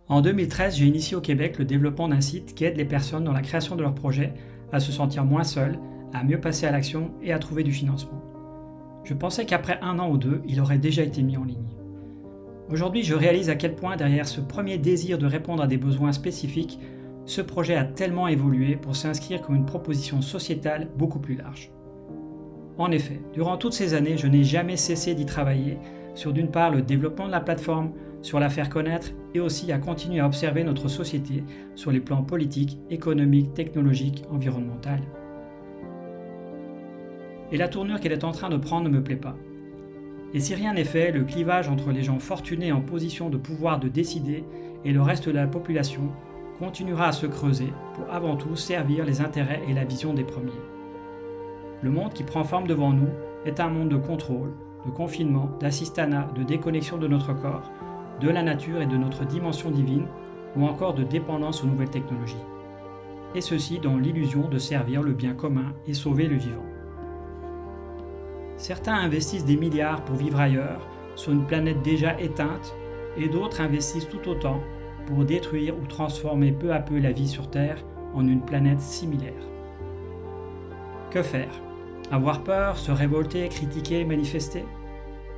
En 2013, j'ai initié au Québec le développement d'un site qui aide les personnes dans la création de leurs projets à se sentir moins seules, à mieux passer à l'action et à trouver du financement. Je pensais qu'après 1 an ou 2, il aurait déjà été mis en ligne. Aujourd'hui, je réalise à quel point derrière ce premier désir de répondre à des besoins spécifiques, ce projet a tellement évolué pour s'inscrire comme une proposition sociétale beaucoup plus large. En effet, durant toutes ces années, je n'ai jamais cessé d'y travailler sur d'une part le développement de la plateforme, sur la faire connaître et aussi à continuer à observer notre société sur les plans politiques, économiques, technologiques, environnemental. Et la tournure qu'elle est en train de prendre ne me plaît pas. Et si rien n'est fait, le clivage entre les gens fortunés en position de pouvoir de décider et le reste de la population continuera à se creuser pour avant tout servir les intérêts et la vision des premiers. Le monde qui prend forme devant nous est un monde de contrôle, de confinement, d'assistanat, de déconnexion de notre corps, de la nature et de notre dimension divine, ou encore de dépendance aux nouvelles technologies. Et ceci dans l'illusion de servir le bien commun et sauver le vivant. Certains investissent des milliards pour vivre ailleurs, sur une planète déjà éteinte, et d'autres investissent tout autant pour détruire ou transformer peu à peu la vie sur Terre en une planète similaire. Que faire ? Avoir peur, se révolter, critiquer, manifester ?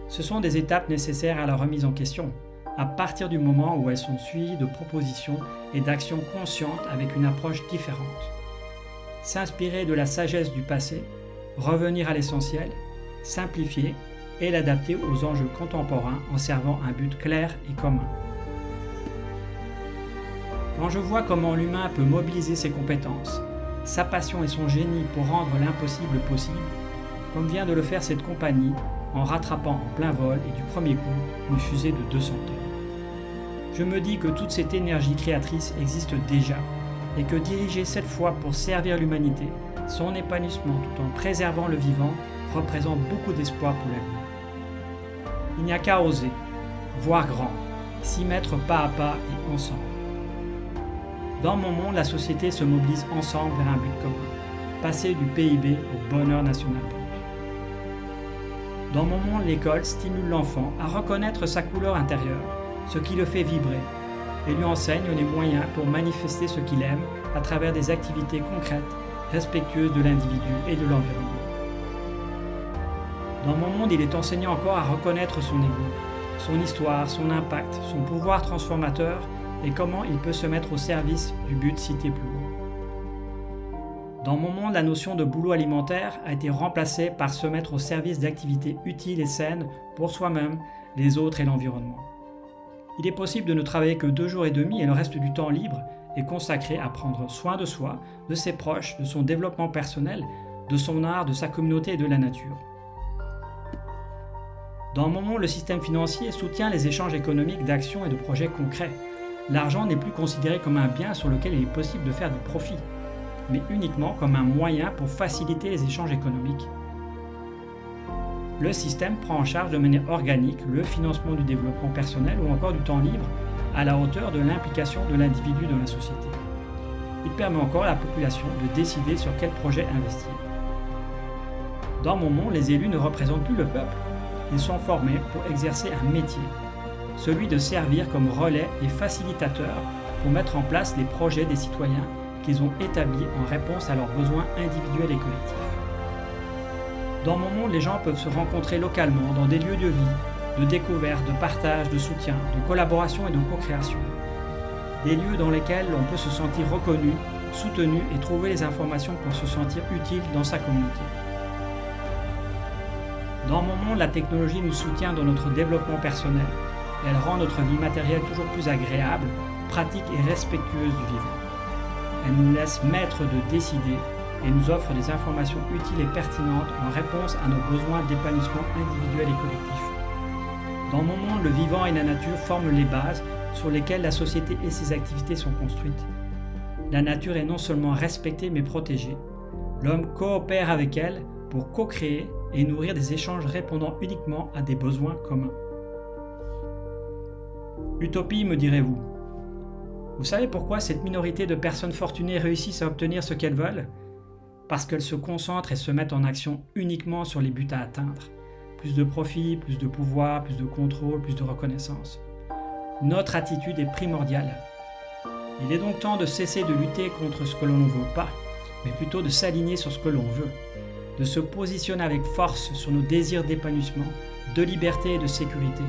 Ce sont des étapes nécessaires à la remise en question, à partir du moment où elles sont suivies de propositions et d'actions conscientes avec une approche différente. S'inspirer de la sagesse du passé, revenir à l'essentiel, simplifier et l'adapter aux enjeux contemporains en servant un but clair et commun. Quand je vois comment l'humain peut mobiliser ses compétences, sa passion et son génie pour rendre l'impossible possible, comme vient de le faire cette compagnie en rattrapant en plein vol et du premier coup une fusée de 200 tonnes. Je me dis que toute cette énergie créatrice existe déjà et que diriger cette fois pour servir l'humanité, son épanouissement tout en préservant le vivant, représente beaucoup d'espoir pour l'avenir. Il n'y a qu'à oser, voir grand, s'y mettre pas à pas et ensemble. Dans mon monde, la société se mobilise ensemble vers un but commun, passer du PIB au bonheur national brut. Dans mon monde, l'école stimule l'enfant à reconnaître sa couleur intérieure, ce qui le fait vibrer, et lui enseigne les moyens pour manifester ce qu'il aime à travers des activités concrètes, respectueuses de l'individu et de l'environnement. Dans mon monde, il est enseigné encore à reconnaître son ego, son histoire, son impact, son pouvoir transformateur et comment il peut se mettre au service du but cité plus haut. Dans mon monde, la notion de boulot alimentaire a été remplacée par se mettre au service d'activités utiles et saines pour soi-même, les autres et l'environnement. Il est possible de ne travailler que 2 jours et demi et le reste du temps libre est consacré à prendre soin de soi, de ses proches, de son développement personnel, de son art, de sa communauté et de la nature. Dans mon monde, le système financier soutient les échanges économiques d'actions et de projets concrets. L'argent n'est plus considéré comme un bien sur lequel il est possible de faire du profit, mais uniquement comme un moyen pour faciliter les échanges économiques. Le système prend en charge de manière organique le financement du développement personnel ou encore du temps libre à la hauteur de l'implication de l'individu dans la société. Il permet encore à la population de décider sur quel projet investir. Dans mon monde, les élus ne représentent plus le peuple. Ils sont formés pour exercer un métier, celui de servir comme relais et facilitateur pour mettre en place les projets des citoyens qu'ils ont établis en réponse à leurs besoins individuels et collectifs. Dans mon monde, les gens peuvent se rencontrer localement dans des lieux de vie, de découverte, de partage, de soutien, de collaboration et de co-création. Des lieux dans lesquels on peut se sentir reconnu, soutenu et trouver les informations pour se sentir utile dans sa communauté. Dans mon monde, la technologie nous soutient dans notre développement personnel. Elle rend notre vie matérielle toujours plus agréable, pratique et respectueuse du vivant. Elle nous laisse maîtres de décider et nous offre des informations utiles et pertinentes en réponse à nos besoins d'épanouissement individuel et collectif. Dans mon monde, le vivant et la nature forment les bases sur lesquelles la société et ses activités sont construites. La nature est non seulement respectée mais protégée. L'homme coopère avec elle pour co-créer et nourrir des échanges répondant uniquement à des besoins communs. Utopie, me direz-vous. Vous savez pourquoi cette minorité de personnes fortunées réussissent à obtenir ce qu'elles veulent ? Parce qu'elles se concentrent et se mettent en action uniquement sur les buts à atteindre. Plus de profit, plus de pouvoir, plus de contrôle, plus de reconnaissance. Notre attitude est primordiale. Il est donc temps de cesser de lutter contre ce que l'on ne veut pas, mais plutôt de s'aligner sur ce que l'on veut, de se positionner avec force sur nos désirs d'épanouissement, de liberté et de sécurité,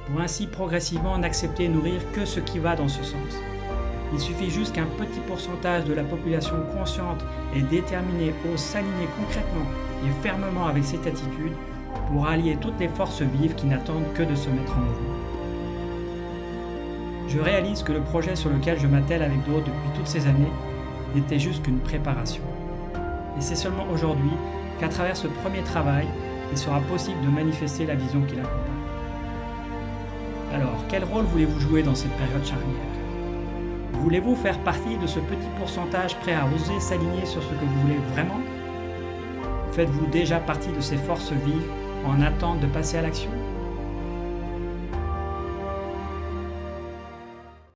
pour ainsi progressivement n'accepter et nourrir que ce qui va dans ce sens. Il suffit juste qu'un petit pourcentage de la population consciente et déterminée ose s'aligner concrètement et fermement avec cette attitude pour allier toutes les forces vives qui n'attendent que de se mettre en mouvement. Je réalise que le projet sur lequel je m'attelle avec d'autres depuis toutes ces années n'était juste qu'une préparation. Et c'est seulement aujourd'hui qu'à travers ce premier travail, il sera possible de manifester la vision qui l'accompagne. Alors, quel rôle voulez-vous jouer dans cette période charnière ? Voulez-vous faire partie de ce petit pourcentage prêt à oser s'aligner sur ce que vous voulez vraiment ? Faites-vous déjà partie de ces forces vives en attente de passer à l'action ?